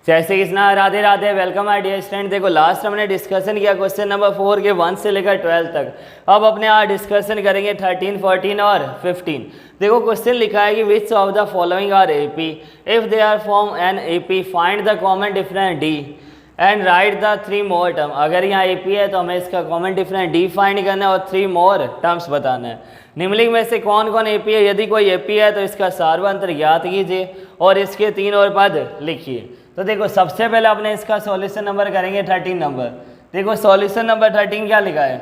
जैसे Krishna, Radhe Radhe, welcome my dear student. देखो last हमने डिस्कशन किया क्वेश्चन नंबर 4 के 1 से लेकर 12 तक। अब अपने आज डिस्कशन करेंगे 13, 14 और 15। देखो क्वेश्चन लिखा है कि which of the following are AP, if they are form an AP find the common difference d and write the 3 more term. अगर यहाँ एपी है तो हमें इसका कॉमन डिफरेंस डी फाइंड करना है और 3 मोर टर्म्स बताना है। निम्नलिखित में से कौन कौन एपी है? यदि कोई एपी है तो इसका सार्वंतर ज्ञात कीजिए और इसके 3 और पद लिखिए। तो देखो सबसे पहले अपने इसका सॉल्यूशन नंबर करेंगे 13 नंबर। देखो सॉल्यूशन नंबर 13 क्या लिखा है?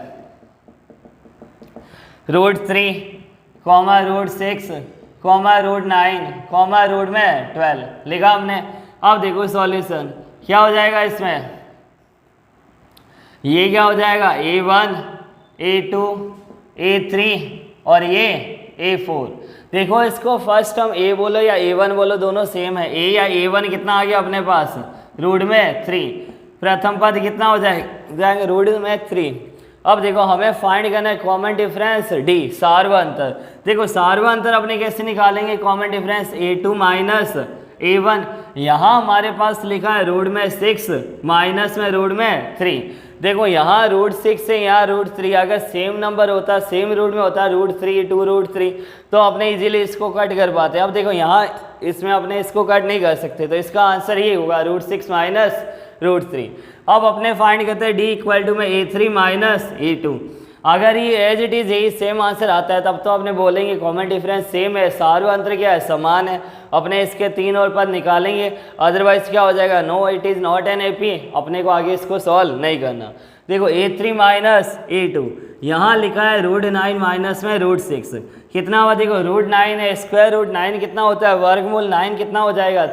√3, √6, √9, √12 लिखा हमने। अब देखो सॉल्यूशन क्या हो जाएगा इसमें, ये क्या हो जाएगा A1, A2, A3 और ये A4। देखो इसको फर्स्ट हम A बोलो या A1 बोलो दोनों सेम है। A या A1 कितना आ गया अपने पास? रूट में 3। प्रथम पद कितना हो जाएंगे? रूट में 3। अब देखो हमें फाइंड करना है कॉमन डिफरेंस D, सार्वंतर। देखो सार्वंतर अपने कैसे निकालेंगे? Common difference A2 minus A1। यहाँ हमारे पास लिखा है रूट में 6 माइनस में रूट में 3। देखो यहाँ √6 से यहाँ √3 अगर सेम नंबर होता, सेम रूट में होता √3, 2 √3 तो अपने इजीली इसको कट कर पाते। अब देखो यहाँ इसमें अपने इसको कट नहीं कर सकते तो इसका आंसर ये होगा √6 माइनस √3। अब अपने फाइंड करते हैं D इक्वल टू में A3 माइनस A2। अगर ये एज इट इज यही सेम आंसर आता है तब तो अपने बोलेंगे कॉमन डिफरेंस सेम है, सार्वंतर क्या है? समान है। अपने इसके 3 और पद निकालेंगे, अदरवाइज क्या हो जाएगा? No it is not an AP. अपने को आगे इसको सॉल्व नहीं करना। देखो A3 माइनस A2, यहाँ लिखा है √9 माइनस में √6 कितना हुआ? देखो √9 है, स्क्वायर रूट 9 कितना होता है? वर्गमूल 9 कितना हो जाएगा?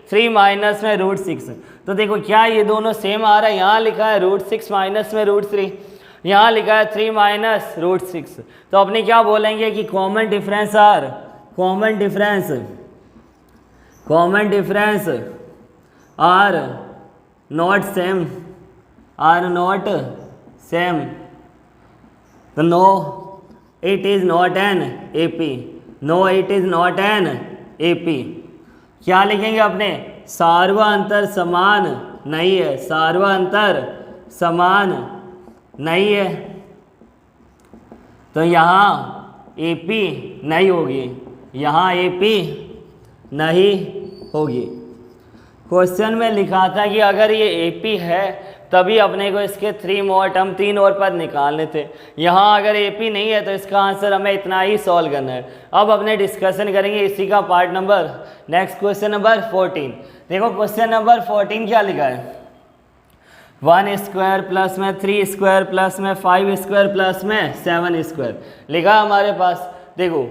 3 माइनस में √6। तो देखो क्या ये दोनों सेम आ रहा है? यहाँ लिखा है √6 माइनस में √3, यहाँ लिखा है 3 माइनस √6। तो अपने क्या बोलेंगे कि common difference are not same, तो no it is not an AP. क्या लिखेंगे अपने? सार्वंतर समान नहीं है, सार्वंतर समान नहीं है तो यहाँ एपी नहीं होगी, यहाँ एपी नहीं होगी। क्वेश्चन में लिखा था कि अगर ये एपी है तभी अपने को इसके 3 मोर टर्म 3 और पद निकालने थे। यहाँ अगर एपी नहीं है तो इसका आंसर हमें इतना ही सॉल्व करना है। अब अपने डिस्कशन करेंगे इसी का part number next question number 14। देखो क्वेश्चन नंबर 14 क्या लिखा है? 1 स्क्वायर प्लस में 3 स्क्वायर प्लस में 5 स्क्वायर प्लस में 7 स्क्वायर लिखा हमारे पास। देखो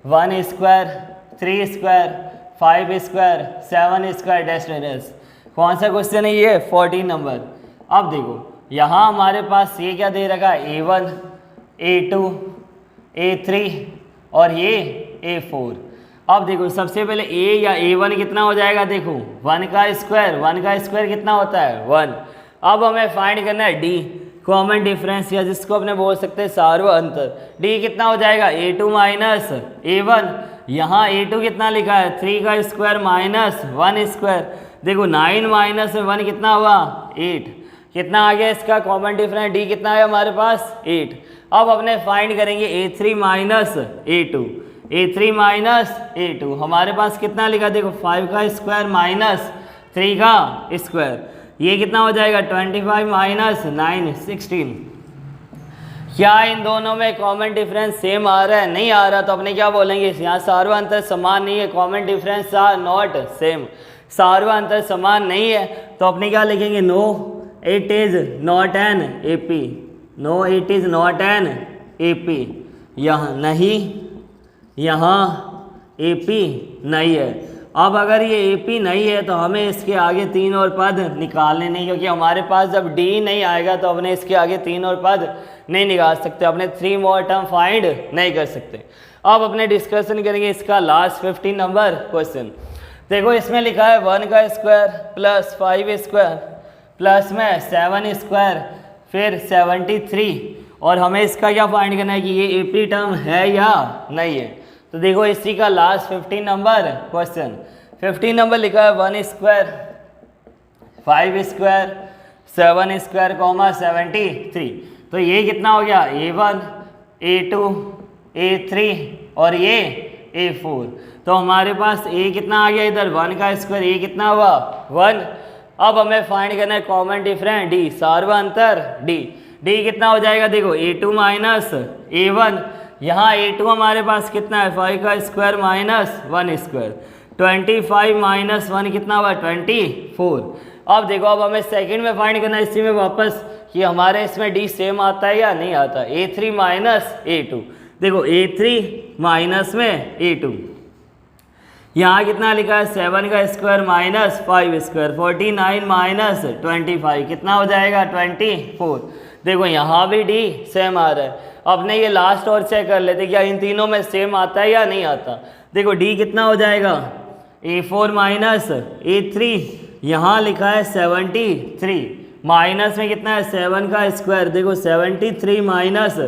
1 square, 3 square, 5 square, 7 square dash. कौन सा क्वेश्चन है ये? 14 नंबर। अब देखो यहाँ हमारे पास ये क्या दे रखा है? A1, A2, A3 और ये A4। अब देखो सबसे पहले A या A1 कितना हो जाएगा? देखो 1 का स्क्वायर कितना होता है? 1। अब हमें फाइंड करना है D, कॉमन डिफरेंस या जिसको अपने बोल सकते हैं सार्वंतर। D कितना हो जाएगा? A2 minus A1। यहाँ A2 कितना लिखा है? 3 का स्क्वायर माइनस 1 स्क्वायर। देखो 9 माइनस 1 कितना हुआ? 8। कितना आ गया इसका कॉमन डिफरेंस? D कितना है हमारे पास? 8। अब अपने फाइंड करेंगे A3 माइनस A2 हमारे पास कितना लिखा? देखो 5 का स्क्वायर माइनस 3 का स्क्वायर, ये कितना हो जाएगा? 25 माइनस 9 16। क्या इन दोनों में कॉमन डिफरेंस सेम आ रहा है? नहीं आ रहा तो अपने क्या बोलेंगे? यहाँ सार्वंतर समान नहीं है, common difference are not same. सार्वंतर समान नहीं है तो अपने क्या लिखेंगे? No it is not an AP. यहाँ नहीं, यहाँ एपी नहीं है। अब अगर ये एपी नहीं है तो हमें इसके आगे 3 और पद निकालने नहीं, क्योंकि हमारे पास जब D नहीं आएगा तो अपने इसके आगे 3 और पद नहीं निकाल सकते, अपने 3 मोर टर्म फाइंड नहीं कर सकते। अब अपने डिस्कशन करेंगे इसका लास्ट 15 नंबर क्वेश्चन। देखो इसमें लिखा है 1 का स्क्वायर प्लस 5 स्क्वायर प्लस में 7 स्क्वायर फिर 73 और हमें इसका क्या फाइंड करना है कि ये एपी टर्म है या नहीं है। तो देखो इसी का लास्ट 15 नंबर क्वेश्चन। 15 नंबर लिखा है 1 स्क्वायर 5 स्क्वायर 7 स्क्वायर कॉमा 73। तो ये कितना हो गया A1 A2 A3 और ये A4। तो हमारे पास A कितना आ गया इधर 1 का स्क्वायर, A कितना हुआ 1। अब हमें फाइंड करना है common difference D, सार्वअंतर D। D कितना हो जाएगा देखो A2 माइनस A1, यहाँ A2 हमारे पास कितना है 5 का स्क्वायर माइनस 1 स्क्वायर, 25 माइनस 1 कितना हुआ 24। अब देखो अब हमें सेकंड में फाइंड करना है इसी में वापस कि हमारे इसमें D सेम आता है या नहीं आता। A3 माइनस A2, देखो A3 माइनस में A2, यहाँ कितना लिखा है 7 का स्क्वायर माइनस 5 स्क्वायर, 49 माइनस 25 कितना हो जाएगा 24। देखो यहाँ भी D सेम आ रहा है। अपने ये लास्ट और चेक कर लेते क्या इन तीनों में सेम आता है या नहीं आता। देखो D कितना हो जाएगा A4 माइनस A3, यहाँ लिखा है 73, माइनस में कितना है 7 का स्क्वायर, देखो 73 माइनस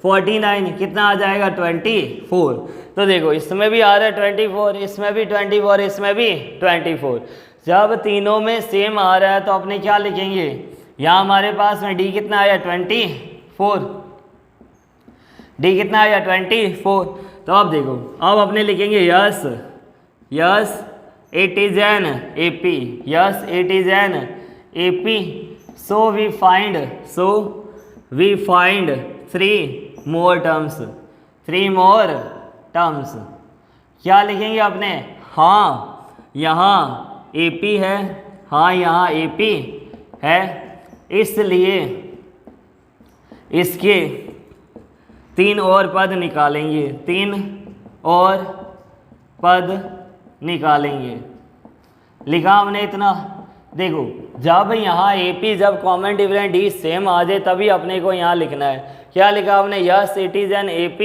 49 कितना आ जाएगा 24। तो देखो इसमें भी आ रहा है 24, इसमें भी 24, इसमें भी 24। जब तीनों में सेम आ रहा है तो अपने क्या लिखेंगे, यहाँ हमारे पास में D कितना आया 24, D कितना आया 24। तो अब देखो अब अपने लिखेंगे yes yes it is an AP, yes it is an AP। So we find 3 more terms, 3 more terms। क्या लिखेंगे आपने, हाँ यहाँ AP है, हाँ यहाँ AP है, इसलिए इसके 3 और पद निकालेंगे, 3 और पद निकालेंगे। लिखा हमने इतना। देखो जब यहाँ AP जब कॉमन डिफरेंस D सेम आ जाए तभी अपने को यहाँ लिखना है। क्या लिखा आपने, yes it is an AP,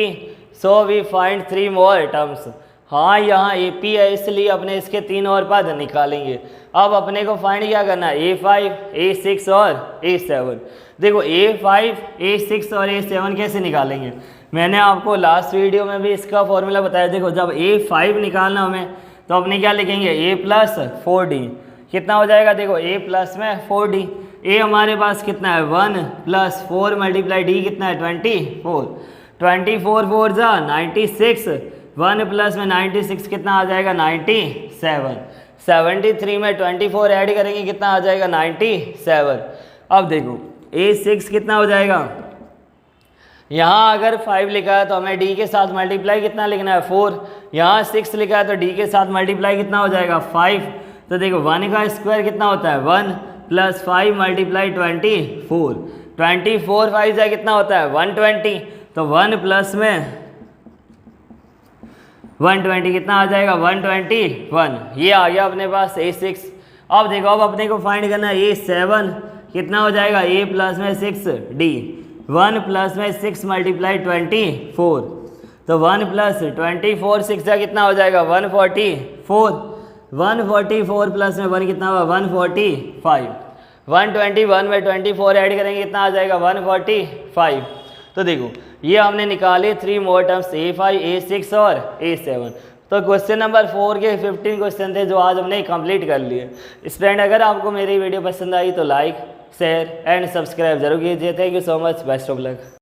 so we find 3 more terms। हाँ यहाँ AP है इसलिए अपने इसके 3 और पद निकालेंगे। अब अपने को फाइंड क्या करना है A5 A6 और A7। देखो A5 A6 और A7 कैसे निकालेंगे, मैंने आपको लास्ट वीडियो में भी इसका फॉर्मूला बताया। देखो जब A5 निकालना हमें तो अपने क्या लिखेंगे A प्लस 4D, कितना हो जाएगा देखो A प्लस में 4D। A हमारे पास कितना है 1 प्लस 4 मल्टीप्लाई D कितना है 24, 24 4 जा 96, 1 प्लस में 96 कितना आ जाएगा 97, 73 में 24 ऐड करेंगे कितना आ जाएगा 97। अब देखो A6 कितना हो जाएगा, यहाँ अगर 5 लिखा है तो हमें D के साथ मल्टीप्लाई कितना लिखना है 4, यहाँ 6 लिखा है तो D के साथ मल्टीप्लाई कितना हो जाएगा 5। तो देखो 1 का स्क्वायर कितना होता है 1 प्लस 5 मल्टीप्लाई 24, 24 5 जा कितना होता है 120, तो 1 प्लस में 120 कितना आ जाएगा 121। ये आ गया अपने पास A6। अब देखो अब अपने को फाइंड करना है A7, कितना हो जाएगा A प्लस में 6D, 1 प्लस में 6 मल्टीप्लाई 24, तो 1 प्लस 24 6 जा कितना हो जाएगा 144, 144 प्लस में 1 कितना हुआ 145, 121 में 24 ऐड करेंगे कितना आ जाएगा 145। तो देखो ये हमने निकाले 3 more terms A5 A6 और A7। तो क्वेश्चन नंबर 4 के 15 क्वेश्चन थे जो आज हमने कंप्लीट कर लिए। स्टूडेंट अगर आपको मेरी वीडियो पसंद आई तो लाइक शेयर एंड सब्सक्राइब जरूर कीजिए। Thank you so much, best of luck.